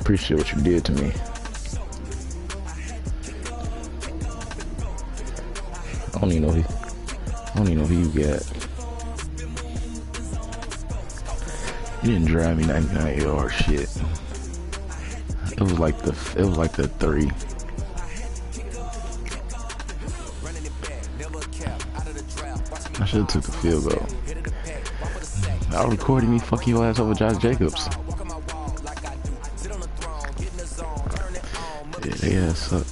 appreciate what you did to me. I don't even know who you got. You didn't drive me 99 yards, shit. It was like the 3. I should have took the field goal. I recorded me fuck your ass over Josh Jacobs. Yeah, they ass suck.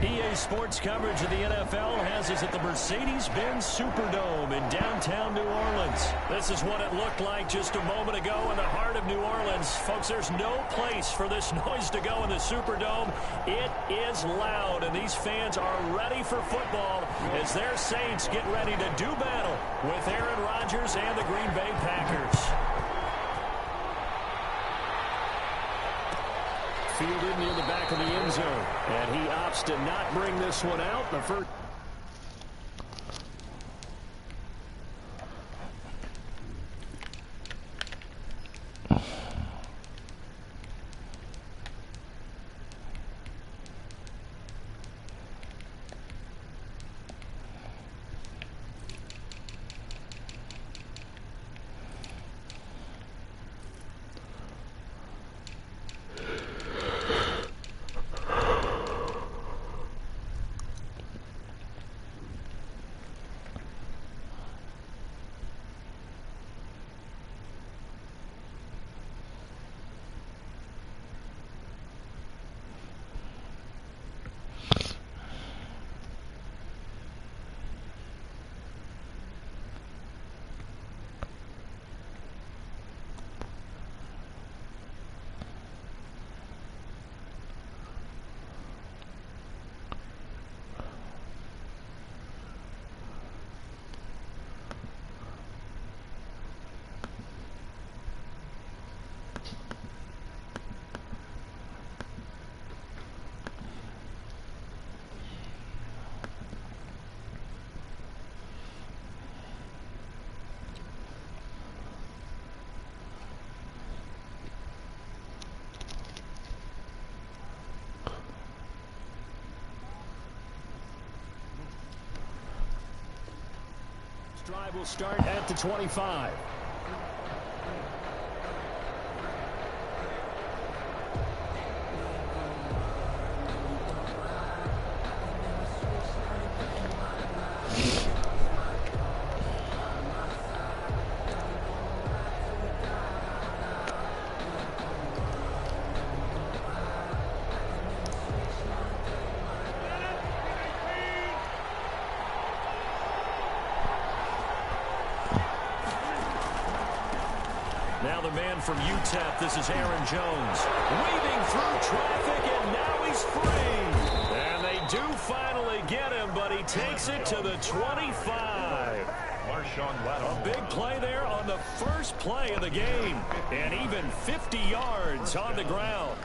EA Sports coverage of the NFL has us at the Mercedes-Benz Superdome in downtown New Orleans. This is what it looked like just a moment ago in the heart of New Orleans. Folks, there's no place for this noise to go in the Superdome. It is loud, and these fans are ready for football as their Saints get ready to do battle with Aaron Rodgers and the Green Bay Packers. Fielded near the back of the end zone, and he opts to not bring this one out. The first. Drive will start at the 25. Now the man from UTEP, this is Aaron Jones, weaving through traffic, and now he's free. And they do finally get him, but he takes it to the 25. A big play there on the first play of the game, and even 50 yards on the ground.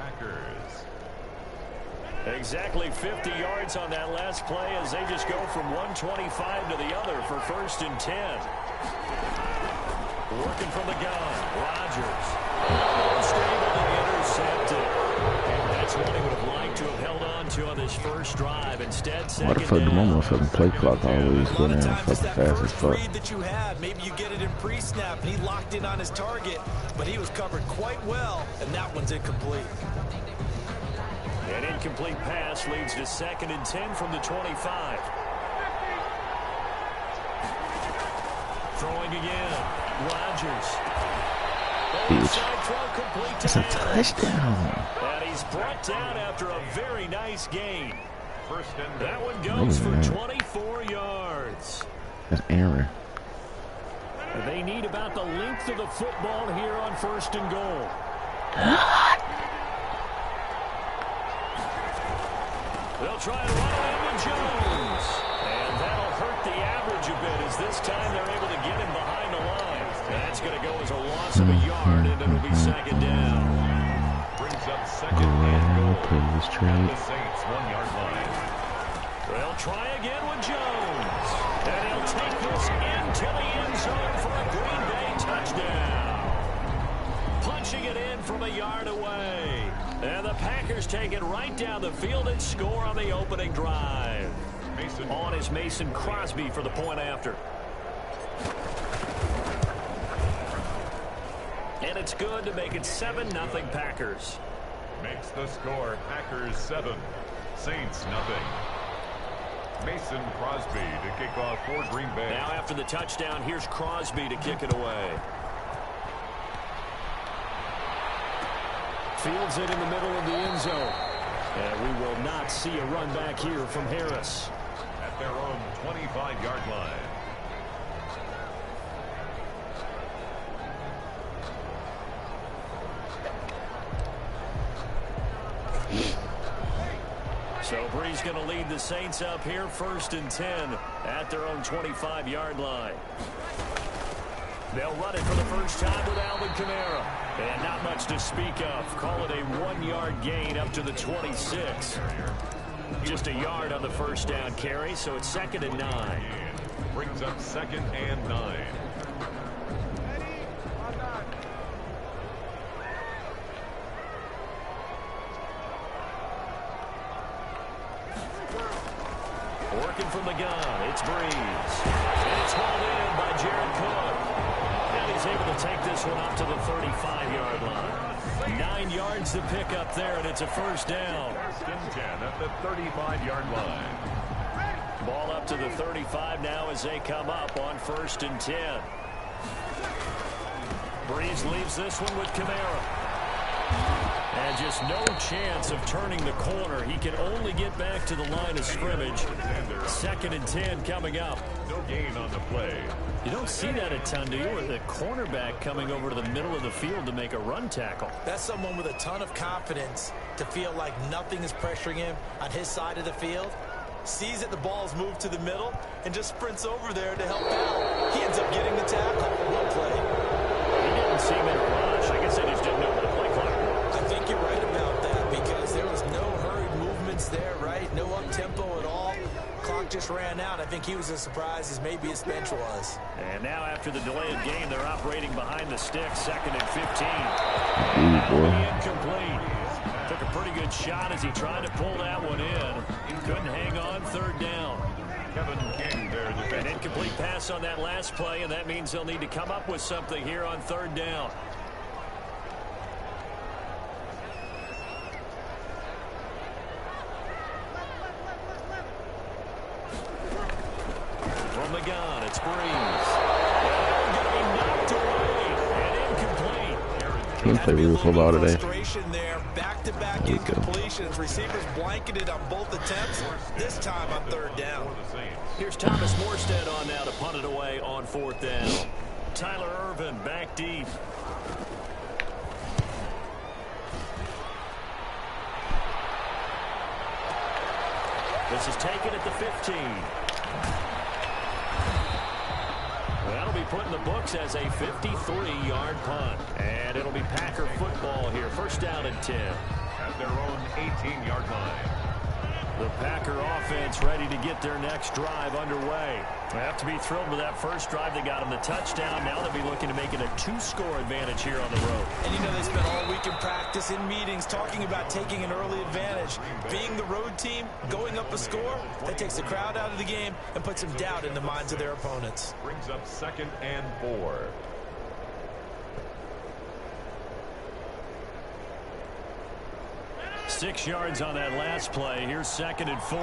Exactly 50 yards on that last play as they just go from 125 to the other for 1st and 10. Working from the gun, Rodgers. Almost able to intercept it. And that's what he would have liked to have held on to on this first drive. Instead, why the fuck do my motherfucking play clock always go down fucking fast as fuck? That you had. Maybe you get it in pre-snap, and he locked in on his target, but he was covered quite well, and that one's incomplete. An incomplete pass leads to 2nd and 10 from the 25. Throwing again. Rodgers. It's a touchdown. And he's brought down after a very nice gain. That one goes for 24 yards. That's Aaron. They need about the length of the football here on 1st and goal. They'll try and run it with Jones. And that'll hurt the average a bit as this time they're able to get him behind the line. That's going to go as a loss of a yard, and it'll be 2nd down. Brings up 2nd and goal. The Saints 1-yard line. They'll try again with Jones. And he'll take this into the end zone for a Green Bay touchdown. Punching it in from a yard away. And the Packers take it right down the field and score on the opening drive. On is Mason Crosby for the point after. And it's good to make it 7-0 Packers. Makes the score Packers 7, Saints nothing. Mason Crosby to kick off for Green Bay. Now after the touchdown, here's Crosby to kick it away. Fields it in the middle of the end zone. And we will not see a run back here from Harris. At their own 25-yard line. So Bree's going to lead the Saints up here 1st and 10 at their own 25-yard line. They'll run it for the first time with Alvin Kamara. And not much to speak of. Call it a 1-yard gain up to the 26. Just a yard on the first down carry, so it's 2nd and 9. Brings up 2nd and 9. Working from the gun, it's Breeze. And it's hauled in by Jared Cook. And he's able to take this one up to the 35-yard line. 9 yards to pick up there, and it's a first down. 1st and 10 at the 35-yard line. Ball up to the 35 now as they come up on 1st and 10. Breeze leaves this one with Kamara. And just no chance of turning the corner. He can only get back to the line of scrimmage. 2nd and 10 coming up. No gain on the play. You don't see that a ton, do you? With the cornerback coming over to the middle of the field to make a run tackle. That's someone with a ton of confidence to feel like nothing is pressuring him on his side of the field. Sees that the ball's moved to the middle and just sprints over there to help out. He ends up getting the tackle. One play. He didn't seem in a rush. I guess they just didn't know what the play clock was. I think you're right about that because there was no hurried movements there, right? No up-tempo at all. Clock just ran out. I think he was as surprised as maybe his bench was. And now after the delay of game, they're operating behind the sticks. 2nd and 15. Incomplete. Took a pretty good shot as he tried to pull that one in. Couldn't hang on. 3rd down. Kevin King there. An incomplete pass on that last play, and that means they'll need to come up with something here on 3rd down. From the gun, it's Breeze. Getting knocked away and incomplete. Can't play real football today. There, back-to-back incompletions. Receivers blanketed on both attempts. This time on 3rd down. Here's Thomas Morstead on now to punt it away on 4th down. Tyler Ervin back deep. This is taken at the 15. That'll be put in the books as a 53-yard punt. And it'll be Packer football here. 1st down and 10. At their own 18-yard line. The Packer offense ready to get their next drive underway. They have to be thrilled with that first drive that got them the touchdown. Now they'll be looking to make it a 2-score advantage here on the road. And you know they spent all week in practice, in meetings, talking about taking an early advantage. Being the road team, going up a score, that takes the crowd out of the game and puts some doubt in the minds of their opponents. Brings up 2nd and 4. Six yards on that last play. Here's 2nd and 4.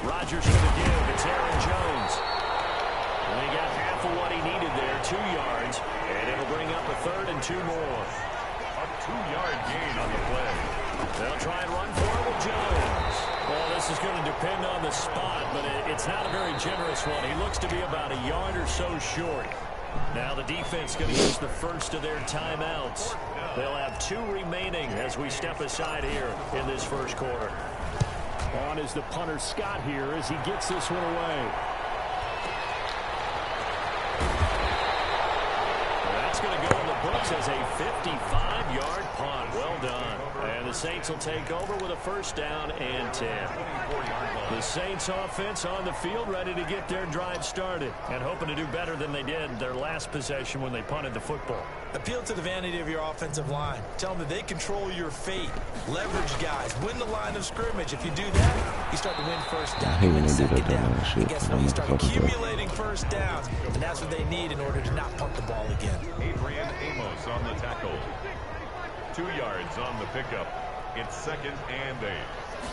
Rodgers for the give. It's Aaron Jones. And he got half of what he needed there, 2 yards. And it'll bring up a 3rd and 2 more. A 2-yard gain on the play. They'll try and run for it with Jones. Well, this is going to depend on the spot, but it's not a very generous one. He looks to be about a yard or so short. Now the defense going to use the first of their timeouts. They'll have 2 remaining as we step aside here in this first quarter. On is the punter Scott here as he gets this one away. That's going to go in the books as a 55-yard punt. Well done. And the the Saints will take over with a first down and 10. The Saints offense on the field ready to get their drive started and hoping to do better than they did their last possession when they punted the football. Appeal to the vanity of your offensive line. Tell them that they control your fate. Leverage guys. Win the line of scrimmage. If you do that, you start to win first down. I hate when win they do second that down. dumb ass shit. And guess what? You start accumulating first downs, and that's what they need in order to not punt the ball again. Adrian Amos on the tackle. 2 yards on the pickup. It's 2nd and 8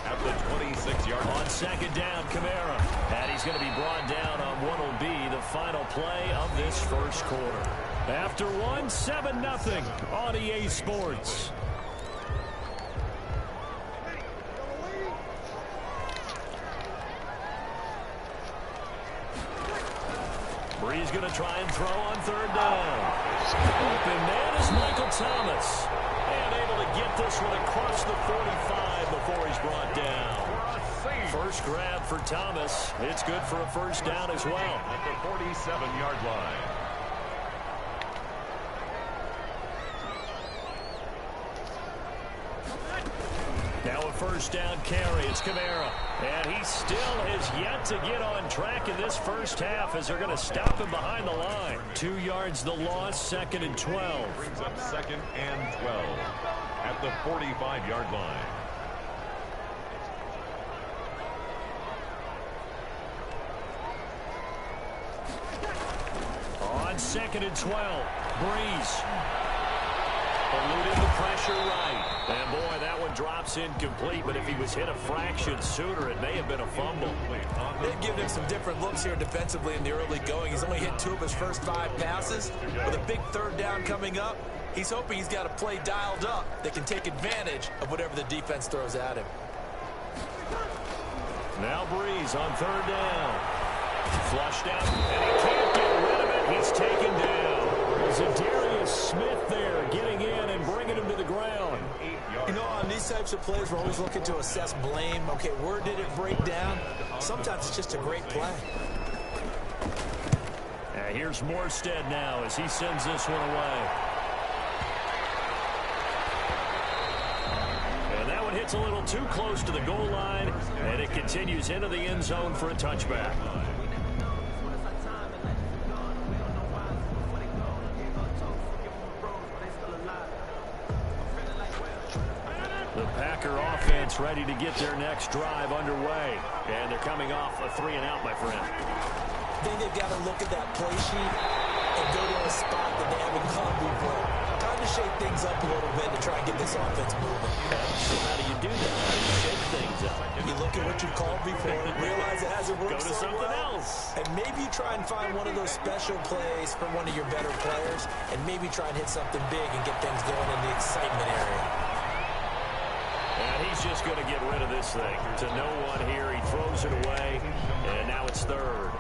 at the 26-yard line. On second down, Kamara. And he's going to be brought down on what will be the final play of this first quarter. After one, 7-0 on EA Sports. Brees going to try and throw on third down. Open man is Michael Thomas. And able to get this one across the 45 before he's brought down. First grab for Thomas. It's good for a first down as well. At the 47-yard line. Now a first down carry. It's Kamara. And he still has yet to get on track in this first half as they're going to stop him behind the line. 2 yards the loss, 2nd and 12. Brings up 2nd and 12 at the 45-yard line. On 2nd and 12, Brees eluded the pressure right. And boy, that one drops incomplete, but if he was hit a fraction sooner, it may have been a fumble. They've given him some different looks here defensively in the early going. He's only hit 2 of his first 5 passes. With a big third down coming up, he's hoping he's got a play dialed up that can take advantage of whatever the defense throws at him. Now Brees on third down. Flushed out, and he can't get rid of it. He's taken down. Darius Smith there getting in and bringing him to the ground. You know, on these types of plays, we're always looking to assess blame. Okay, where did it break down? Sometimes it's just a great play. Here's Morstead now as he sends this one away. And that one hits a little too close to the goal line, and it continues into the end zone for a touchback. The Packer offense ready to get their next drive underway. And they're coming off a 3-and-out, my friend. I think they've got to look at that play sheet and go to a spot that they haven't come before. Time to shake things up a little bit to try and get this offense moving. So how do you do that? How do you shake things up? You look at what you've called before, realize it hasn't worked Go to so something well, else. and maybe you try and find one of those special plays from one of your better players, and maybe try and hit something big and get things going in the excitement area. And he's just going to get rid of this thing. To no one here, he throws it away, and now it's third.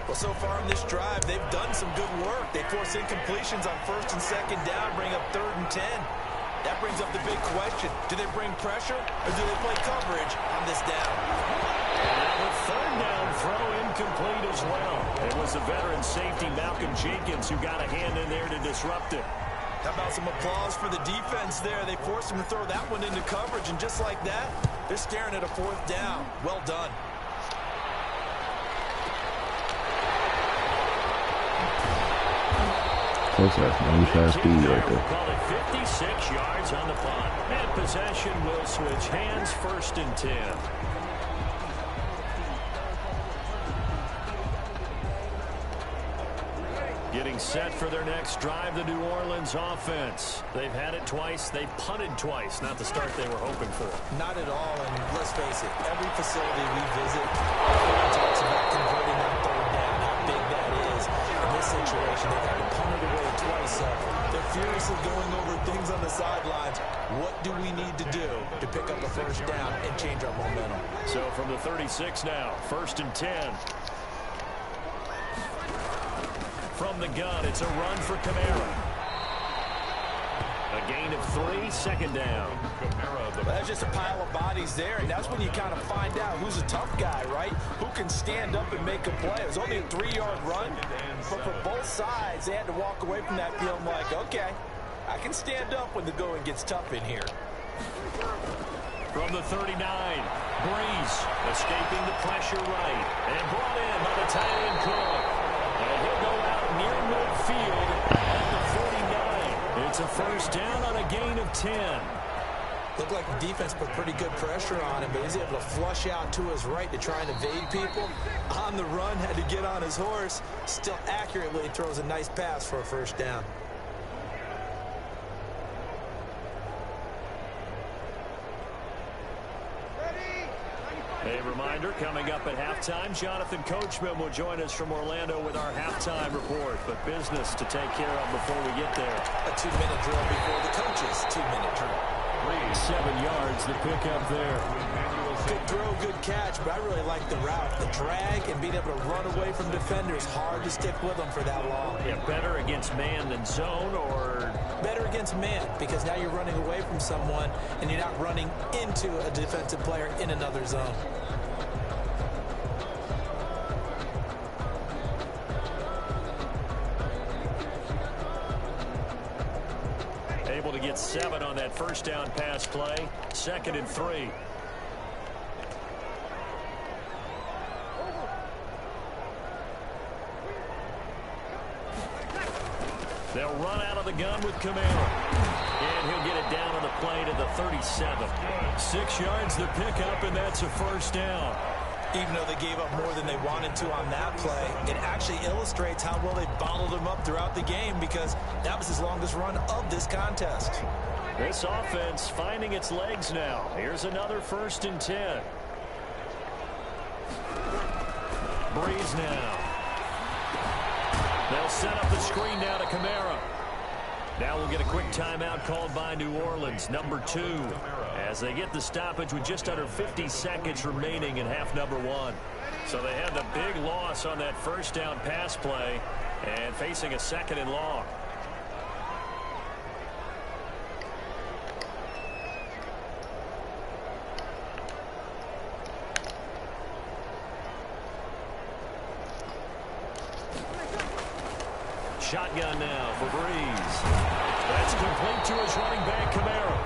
Well, so far in this drive, they've done some good work. They force incompletions on 1st and 2nd down, bring up 3rd and 10. That brings up the big question. Do they bring pressure, or do they play coverage on this down? And the third down throw incomplete as well. It was the veteran safety Malcolm Jenkins who got a hand in there to disrupt it. How about some applause for the defense there? They forced him to throw that one into coverage, and just like that, they're staring at a 4th down. Well done. Close enough. No fast speed right there. Call it 56 yards on the punt. And possession will switch hands, 1st and 10. Getting set for their next drive, the New Orleans offense. They've had it twice. They've punted twice. Not the start they were hoping for. Not at all, and let's face it, every facility we visit, everyone talks about converting that 3rd down, how big that is. In this situation, they've had to punt it away twice. They're furiously going over things on the sidelines. What do we need to do to pick up a 1st down and change our momentum? So from the 36 now, 1st and 10. From the gun, it's a run for Kamara. A gain of 3, 2nd down. That's just a pile of bodies there, and that's when you kind of find out who's a tough guy, right? Who can stand up and make a play. It was only a 3-yard run, but for both sides, they had to walk away from that feeling like, okay, I can stand up when the going gets tough in here. From the 39, Breeze escaping the pressure right and brought in by the tight end Cook. And he'll go out near midfield at the 49. It's a first down on a gain of 10. Looked like the defense put pretty good pressure on him, but he's able to flush out to his right to try and evade people. On the run, had to get on his horse. Still accurately throws a nice pass for a first down. A reminder, coming up at halftime, Jonathan Coachman will join us from Orlando with our halftime report. But business to take care of before we get there. A 2-minute drill before the coaches' 2-minute drill. 7 yards, the pickup there. Good throw, good catch, but I really like the route. The drag and being able to run away from defenders. Hard to stick with them for that long. Yeah, better against man than zone, or? Better against man, because now you're running away from someone and you're not running into a defensive player in another zone. Able to get 7 on that first down pass play. 2nd and 3. They'll run out of the gun with Camara. And he'll get it down on the play to the 37. 6 yards the pickup, and that's a first down. Even though they gave up more than they wanted to on that play, it actually illustrates how well they bottled him up throughout the game, because that was his longest run of this contest. This offense finding its legs now. Here's another 1st and 10. Breeze now. They'll set up the screen now to Camara. Now we'll get a quick timeout called by New Orleans, number 2, as they get the stoppage with just under 50 seconds remaining in half number 1. So they had the big loss on that first down pass play and facing a 2nd and long. Shotgun now for Breeze. That's complete to his running back, Camara.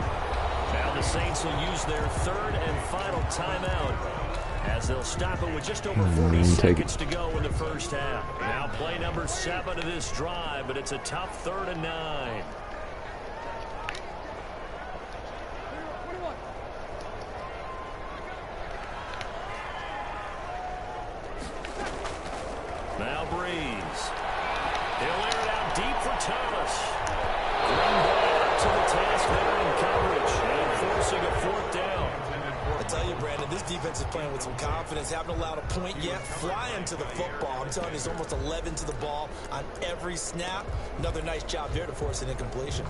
Now the Saints will use their 3rd and final timeout, as they'll stop it with just over 40 seconds to go in the first half. Now play number 7 of this drive, but it's a tough 3rd and 9. Now Breeze. He'll air it out deep for Thomas. Green Bay up to the task there in coverage and forcing a 4th down. I tell you, Brandon, this defense is playing with some confidence. Haven't allowed a point yet. Flying to the football. I'm telling you, it's almost 11 to the ball on every snap. Another nice job there to force an incompletion.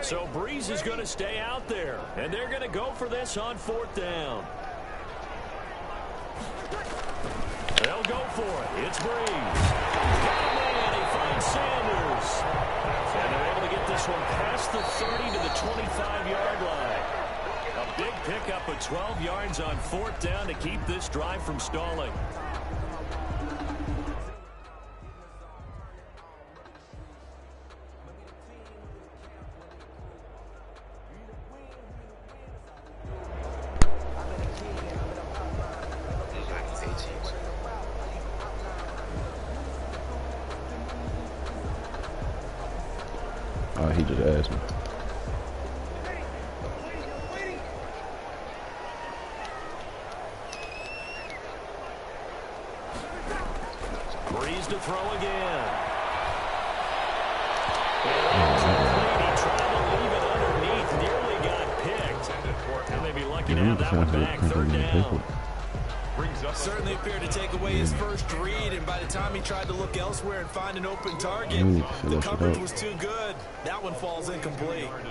So Breeze is going to stay out there, and they're going to go for this on 4th down. They'll go for it. It's Breeze. Got a man. He finds Sanders. And they're able to get this one past the 30 to the 25-yard line. A big pickup of 12 yards on 4th down to keep this drive from stalling. He just asked me. Breeze to throw again. He tried to leave it underneath, nearly got picked. And they'd be lucky to have that one back. 3rd down. Certainly appeared to take away his first read, and by the time he tried to look elsewhere and find an open target, the coverage was too good. That one falls incomplete. And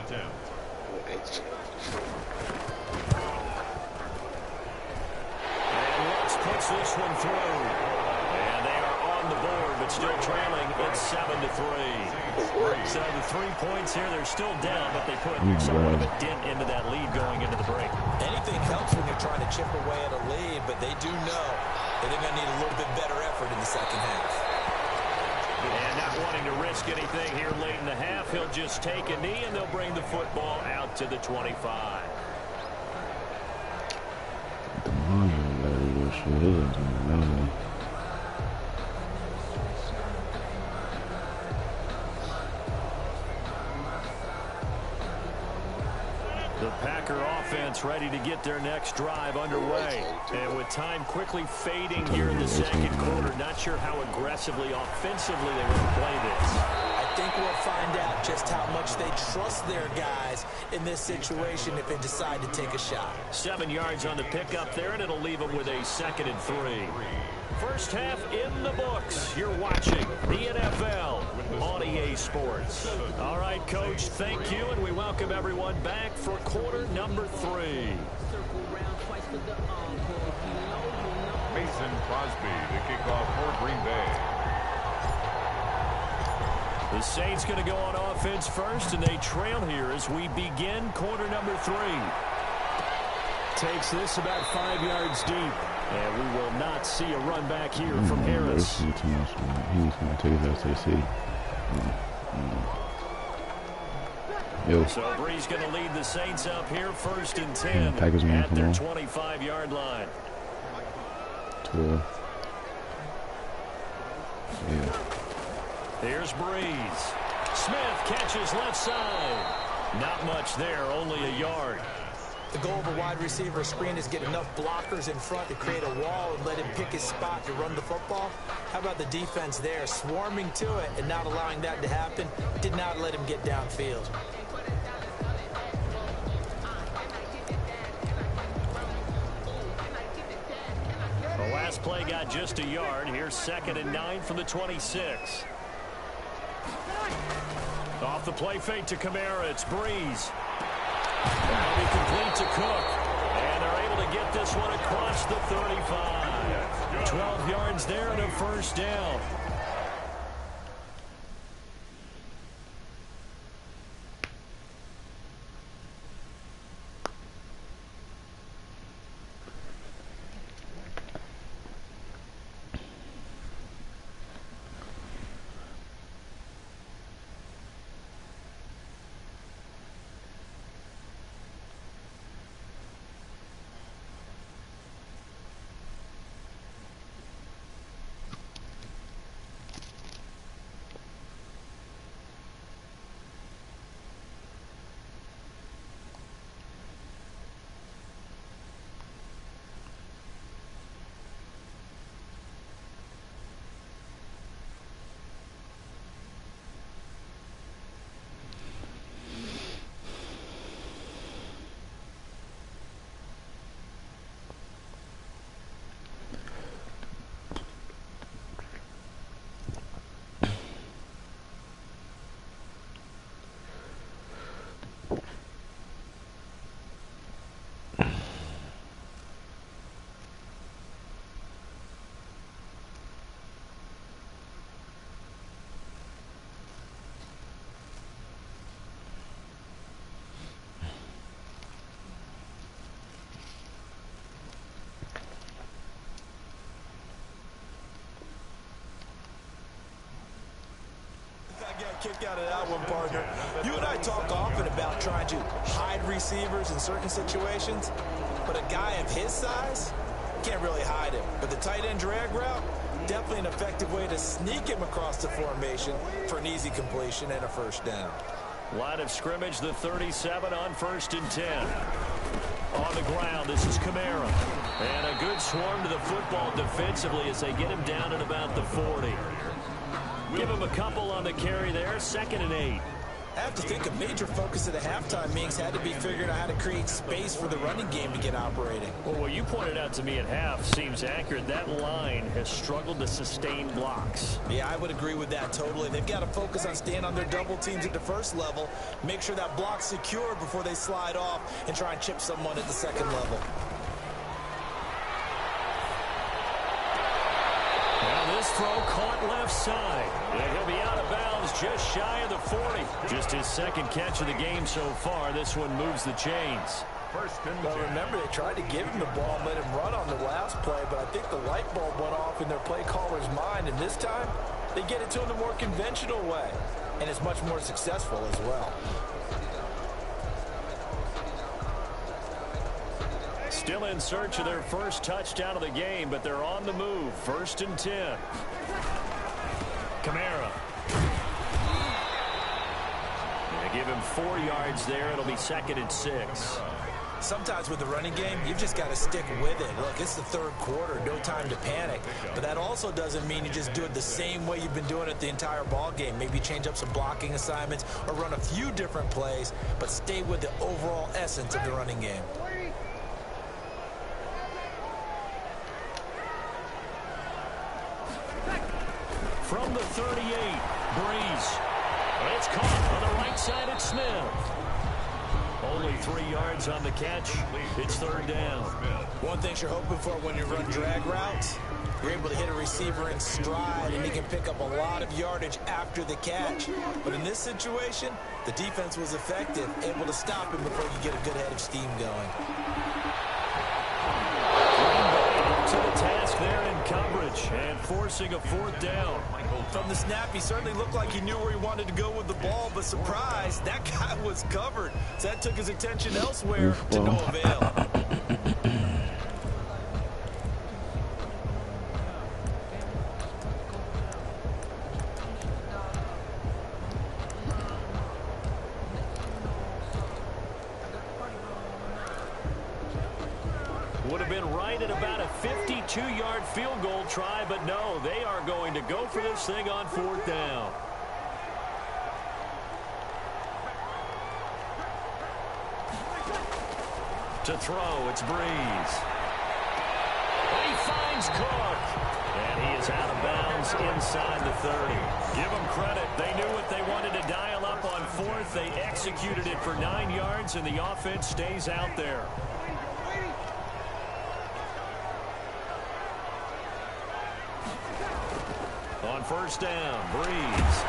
Lutz puts this one through. And they are on the board, but still trailing. It's 7-3. So the 3 points here, they're still down, but they put somewhat of a dent into that lead going into the break. Anything helps when you're trying to chip away at a lead, but they do know that they're going to need a little bit better effort in the second half. And not wanting to risk anything here late in the half, he'll just take a knee, and they'll bring the football out to the 25. The Packer offense ready to get their next drive underway. And with time quickly fading here in the second quarter, not sure how aggressively, offensively they want to play this. I think we'll find out just how much they trust their guys in this situation if they decide to take a shot. 7 yards on the pickup there, and it'll leave them with a 2nd and 3. First half in the books. You're watching the NFL on EA Sports. All right, Coach, thank you, and we welcome everyone back for quarter number 3. Mason Crosby, the kickoff for Green Bay. The Saints going to go on offense first, and they trail here as we begin quarter number 3. Takes this about 5 yards deep. And we will not see a run back here from Harris. He's going to take his ass to the city. Yo. So Bree's going to lead the Saints up here 1st and 10 at their 25-yard line. 12. Yeah. Here's Breeze. Smith catches left side. Not much there, only a yard. The goal of a wide receiver screen is get enough blockers in front to create a wall and let him pick his spot to run the football. How about the defense there, swarming to it and not allowing that to happen? Did not let him get downfield. The last play got just a yard. Here's 2nd and 9 from the 26. Off the play fake to Kamara. It's Breeze. That'll be complete to Cook. And they're able to get this one across the 35. 12 yards there and a 1st down. Got kicked out of that one, partner. You and I talk often about trying to hide receivers in certain situations, but a guy of his size can't really hide him. But the tight end drag route, definitely an effective way to sneak him across the formation for an easy completion and a 1st down. Line of scrimmage, the 37 on 1st and 10. On the ground, this is Kamara. And a good swarm to the football defensively as they get him down at about the 40. Give him a couple on the carry there, 2nd and 8. I have to think a major focus of the halftime meetings had to be figuring out how to create space for the running game to get operating. Well, what you pointed out to me at half seems accurate. That line has struggled to sustain blocks. Yeah, I would agree with that totally. They've got to focus on staying on their double teams at the 1st level, make sure that block's secure before they slide off and try and chip someone at the 2nd level. Well, this throw caught left side. And he'll be out of bounds just shy of the 40. Just his second catch of the game so far. This one moves the chains. Well, remember, they tried to give him the ball and let him run on the last play, but I think the light bulb went off in their play caller's mind, and this time they get it to him the more conventional way, and it's much more successful as well. Still in search of their first touchdown of the game, but they're on the move. 1st and 10. Kamara. They give him 4 yards there. It'll be 2nd and 6. Sometimes with the running game, you've just got to stick with it. Look, it's the third quarter, no time to panic. But that also doesn't mean you just do it the same way you've been doing it the entire ball game. Maybe change up some blocking assignments or run a few different plays, but stay with the overall essence of the running game. From the 38, Breeze. It's caught on the right side at Smith. Only 3 yards on the catch. It's 3rd down. One thing you're hoping for when you run drag routes, you're able to hit a receiver in stride, and he can pick up a lot of yardage after the catch. But in this situation, the defense was effective, able to stop him before you get a good head of steam going. To the task there in coverage and forcing a 4th down. From the snap, he certainly looked like he knew where he wanted to go with the ball, but surprise, that guy was covered. So that took his attention elsewhere to no avail. Would have been right at about a 52-yard field goal try, but no, they are going to go for this thing on 4th down. To throw, it's Breeze. He finds Cook. And he is out of bounds inside the 30. Give them credit. They knew what they wanted to dial up on 4th. They executed it for 9 yards, and the offense stays out there. On 1st down, Breeze.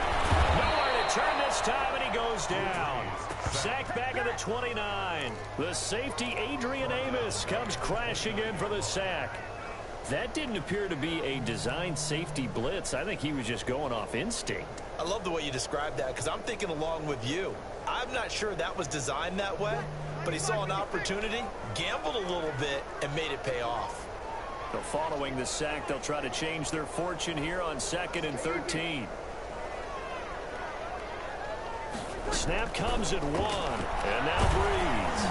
Nowhere to turn this time, and he goes down. Sacked back at the 29. The safety, Adrian Amos, comes crashing in for the sack. That didn't appear to be a designed safety blitz. I think he was just going off instinct. I love the way you described that because I'm thinking along with you. I'm not sure that was designed that way, but he saw an opportunity, gambled a little bit, and made it pay off. So following the sack, they'll try to change their fortune here on 2nd and 13. Snap comes at 1, and now Breeze.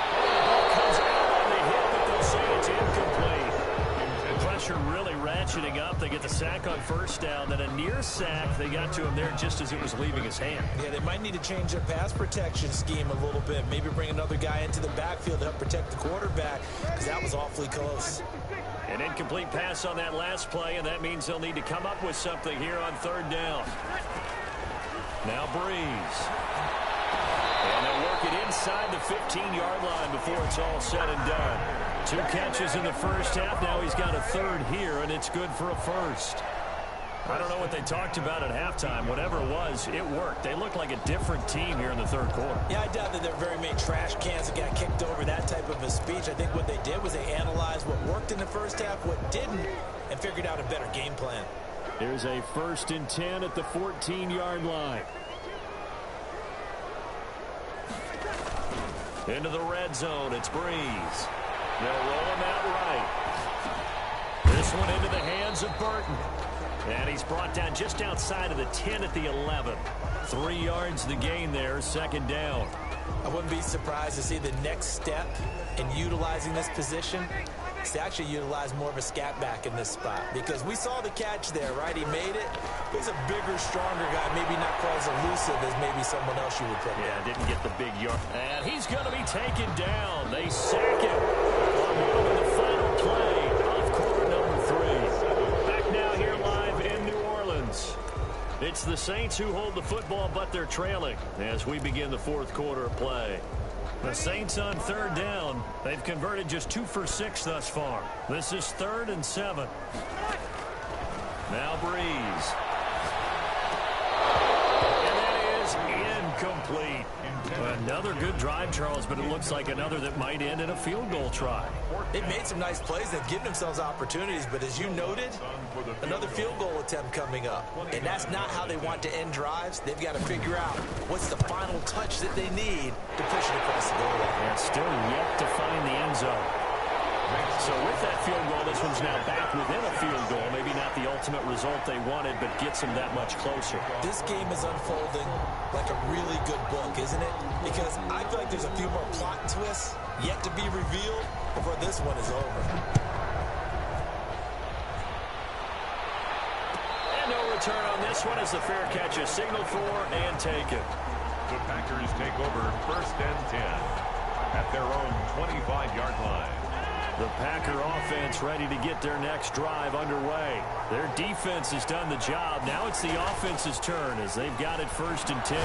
The ball comes out on the hit, but they'll say it's incomplete. The pressure really ratcheting up. They get the sack on 1st down, then a near sack. They got to him there just as it was leaving his hand. Yeah, they might need to change their pass protection scheme a little bit. Maybe bring another guy into the backfield to help protect the quarterback, because that was awfully close. An incomplete pass on that last play, and that means they'll need to come up with something here on 3rd down. Now Breeze. And they'll work it inside the 15-yard line before it's all said and done. 2 catches in the first half. Now he's got a 3rd here, and it's good for a 1st. I don't know what they talked about at halftime. Whatever it was, it worked. They look like a different team here in the 3rd quarter. Yeah, I doubt that there are very many trash cans that got kicked over that type of a speech. I think what they did was they analyzed what worked in the first half, what didn't, and figured out a better game plan. Here's a 1st and 10 at the 14-yard line. Into the red zone, it's Breeze. They'll roll him out right. This one into the hands of Burton. And he's brought down just outside of the 10 at the 11. 3 yards the gain there, 2nd down. I wouldn't be surprised to see the next step in utilizing this position is to actually utilize more of a scat back in this spot. Because we saw the catch there, right? He made it. He's a bigger, stronger guy, maybe not quite as elusive as maybe someone else you would put Yeah, down. didn't get the big yard. And he's going to be taken down. They sack him on the final play of quarter number 3. Back now here live in New Orleans. It's the Saints who hold the football, but they're trailing as we begin the 4th quarter of play. The Saints on 3rd down. They've converted just 2 for 6 thus far. This is 3rd and 7. Now Breeze. And that is incomplete. Another good drive, Charles, but it looks like another that might end in a field goal try. They've made some nice plays. They've given themselves opportunities, but as you noted, another field goal attempt coming up. And that's not how they want to end drives. They've got to figure out what's the final touch that they need to push it across the goal line. And still yet to find the end zone. So with that field goal, this one's now back within a field goal. Maybe not the ultimate result they wanted, but gets them that much closer. This game is unfolding like a really good book, isn't it? Because I feel like there's a few more plot twists yet to be revealed before this one is over. And no return on this one as the fair catch is signaled for and taken. The Packers take over 1st and 10 at their own 25-yard line. The Packer offense ready to get their next drive underway. Their defense has done the job. Now it's the offense's turn as they've got it 1st and 10.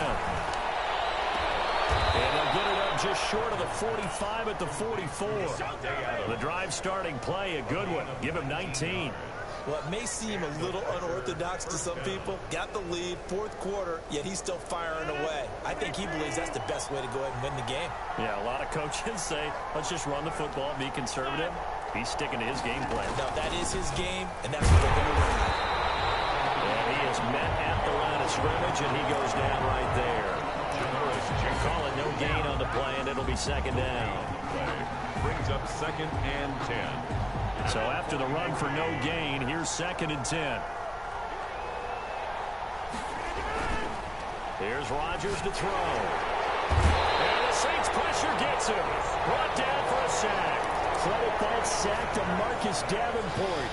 And they'll get it up just short of the 45 at the 44. The drive starting play, a good one. Give him 19. What may seem a little unorthodox to some people, got the lead, 4th quarter, yet he's still firing away. I think he believes that's the best way to go ahead and win the game. Yeah, a lot of coaches say, let's just run the football and be conservative. He's sticking to his game plan. Now, that is his game, and that's what they're going to win. And he is met at the line of scrimmage, and he goes down right there. Call it no gain on the play, and it'll be 2nd down. Brings up 2nd and 10. So after the run for no gain, here's 2nd and 10. Here's Rodgers to throw. And the Saints pressure gets him. Brought down for a sack. Credit that sack to Marcus Davenport.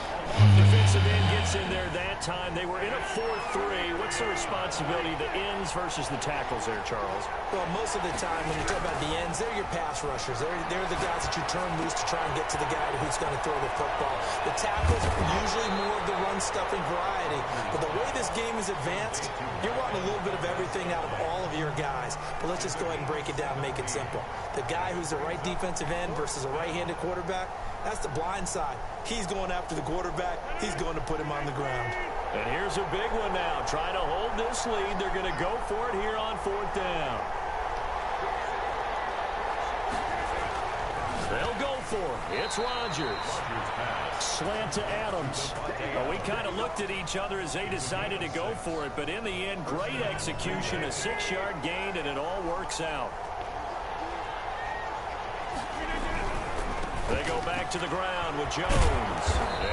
Defensive end gets in there that time. They were in a 4-3. What's the responsibility, the ends versus the tackles there, Charles? Well, most of the time when you talk about the ends, they're your pass rushers. They're the guys that you turn loose to try and get to the guy who's going to throw the football. The tackles are usually more of the run-stuffing variety. But the way this game is advanced, you're wanting a little bit of everything out of all of your guys. But let's just go ahead and break it down and make it simple. The guy who's the right defensive end versus a right-handed quarterback, that's the blind side. He's going after the quarterback. He's going to put him on the ground. And here's a big one now. Trying to hold this lead. They're going to go for it here on 4th down. They'll go for it. It's Rodgers. Slant to Adams. Well, we kind of looked at each other as they decided to go for it, but in the end, great execution, a 6-yard gain, and it all works out. They go back to the ground with Jones.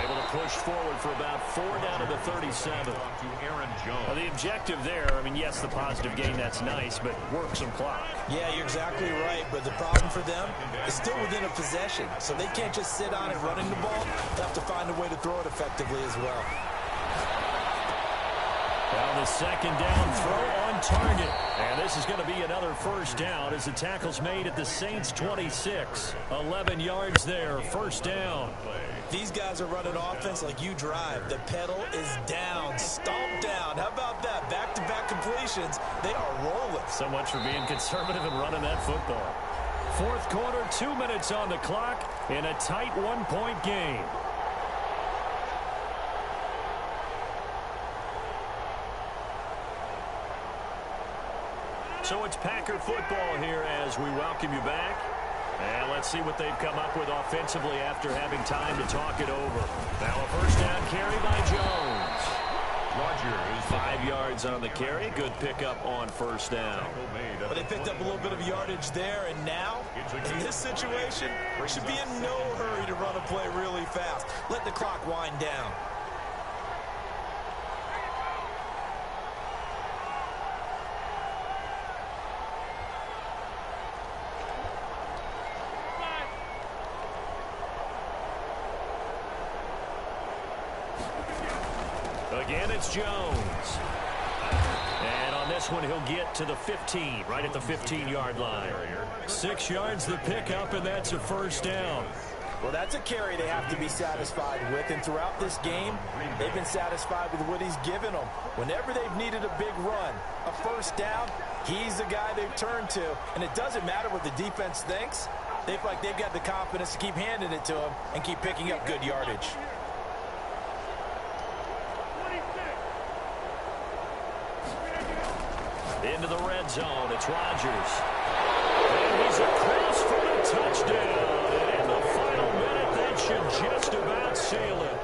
Able to push forward for about 4 down to the 37. Well, the objective there, I mean, yes, the positive gain, that's nice, but work some clock. Yeah, you're exactly right, but the problem for them is still within a possession, so they can't just sit on it running the ball. They have to find a way to throw it effectively as well. Now the 2nd down throw on target. And this is going to be another 1st down as the tackle's made at the Saints' 26. 11 yards there, 1st down. These guys are running offense like you drive. The pedal is down, stomped down. How about that? Back-to-back completions. They are rolling. So much for being conservative and running that football. 4th quarter, 2 minutes on the clock in a tight 1-point game. So it's Packer football here as we welcome you back. And let's see what they've come up with offensively after having time to talk it over. Now a 1st down carry by Jones. Rodgers, 5 yards on the carry. Good pickup on 1st down. But they picked up a little bit of yardage there, and now, in this situation, should be in no hurry to run a play really fast. Let the clock wind down. Again, it's Jones. And on this one, he'll get to the 15, right at the 15-yard line. 6 yards the pickup, and that's a 1st down. Well, that's a carry they have to be satisfied with, and throughout this game, they've been satisfied with what he's given them. Whenever they've needed a big run, a 1st down, he's the guy they've turned to. And it doesn't matter what the defense thinks. They feel like they've got the confidence to keep handing it to him and keep picking up good yardage. Into the red zone. It's Rodgers. And he's across for the touchdown. And in the final minute, that should just about seal it.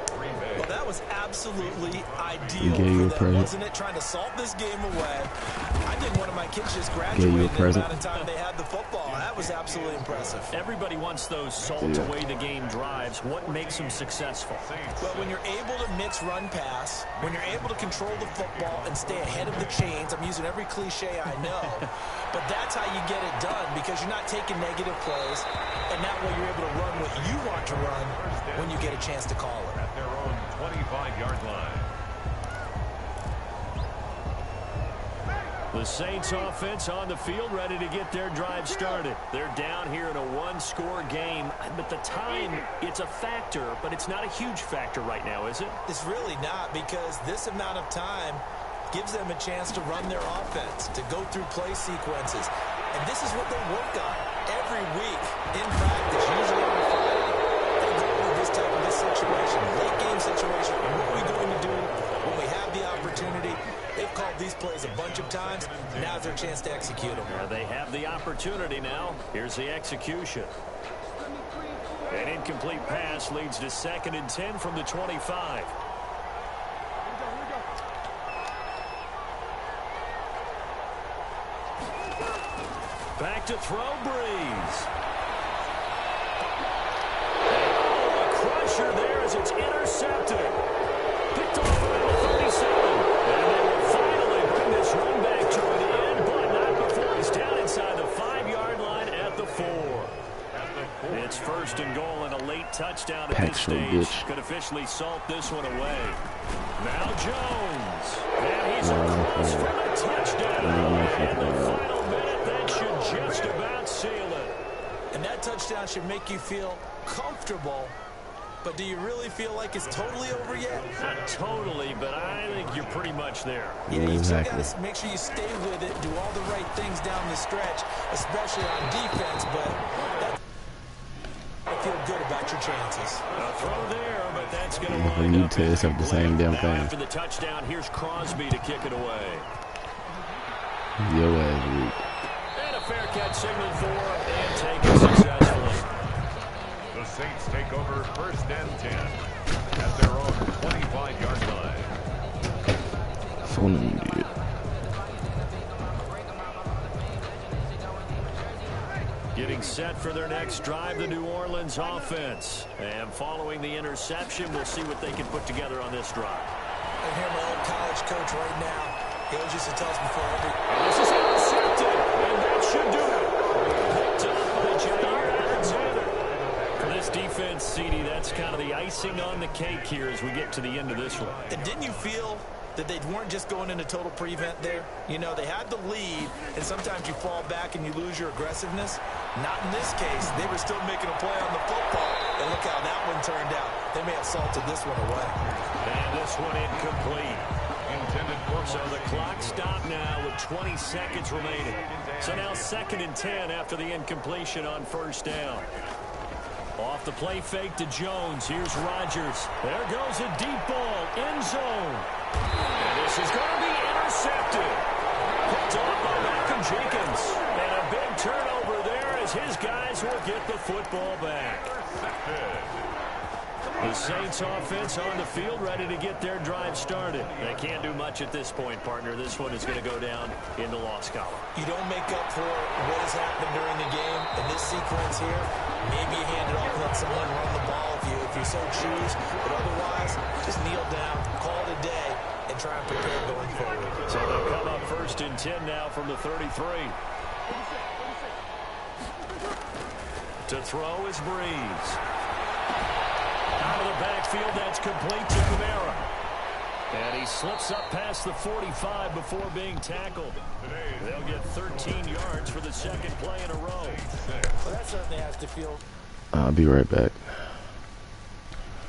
Well, that was absolutely ideal for them, wasn't it? Trying to salt this game away. I think one of my kids just graduated in the amount of time they had the football. That was absolutely impressive. Everybody wants those salt-away the game drives. What makes them successful? Well, when you're able to mix run pass, when you're able to control the football and stay ahead of the chains, I'm using every cliche I know, but that's how you get it done because you're not taking negative plays, and that way you're able to run what you want to run when you get a chance to call it. At their own 25-yard line. The Saints offense on the field ready to get their drive started. They're down here in a one-score game, but the time, it's a factor, but it's not a huge factor right now, is it? It's really not because this amount of time gives them a chance to run their offense, to go through play sequences. And this is what they work on every week in practice, usually on Friday. They go into this type of a situation, late game situation. What are we going to do when we have the opportunity? They've called these plays a bunch of times. Now's their chance to execute them. They have the opportunity now. Here's the execution. An incomplete pass leads to 2nd and 10 from the 25. Back to throw, Breeze. Oh, a crusher there as it's intercepted. Picked off around the 37. And they will finally bring this run back to an end, but not before he's down inside the 5-yard line at the 4. It's 1st and goal and a late touchdown at this stage. Could officially salt this one away. Now Jones. And he's across for the touchdown. And the final minute, that should just about seal it. And that touchdown should make you feel comfortable. But do you really feel like it's totally over yet? Not totally, but I think you're pretty much there. Yeah, you still got to make sure you stay with it, do all the right things down the stretch, especially on defense, but I feel good about your chances. A throw there, but that's going to wind up the same damn thing. After the touchdown, here's Crosby to kick it away. Yo ass weak. And a fair catch signal for and taken successfully. The Saints take over 1st and 10 at their own 25-yard line. Getting set for their next drive, the New Orleans offense. And following the interception, we'll see what they can put together on this drive. I hear my old college coach right now. He always used to tell us before every... And this is intercepted, and that should do it. Picked up by Jair Alexander. For this defense, CD, that's kind of the icing on the cake here as we get to the end of this one. And didn't you feel that they weren't just going into total prevent there? You know, they had the lead, and sometimes you fall back and you lose your aggressiveness. Not in this case. They were still making a play on the football, and look how that one turned out. They may have salted this one away. And this one incomplete. Intended for. So the clock stopped now with 20 seconds remaining. So now 2nd and 10 after the incompletion on 1st down. Off the play fake to Jones. Here's Rodgers. There goes a deep ball. End zone. And this is going to be intercepted. Picked off by Malcolm Jenkins. And a big turnover there as his guys will get the football back. The Saints offense on the field ready to get their drive started. They can't do much at this point, partner. This one is going to go down in the loss column. You don't make up for what has happened during the game in this sequence here. Maybe you hand it off and let someone run the ball if you so choose. But otherwise, just kneel down, call it a day, and try and prepare going forward. So they'll come up 1st and 10 now from the 33. To throw is Breeze. Out of the backfield, that's complete to Kamara. And he slips up past the 45 before being tackled. They'll get 13 yards for the 2nd play in a row. Well, that certainly has to feel... I'll be right back.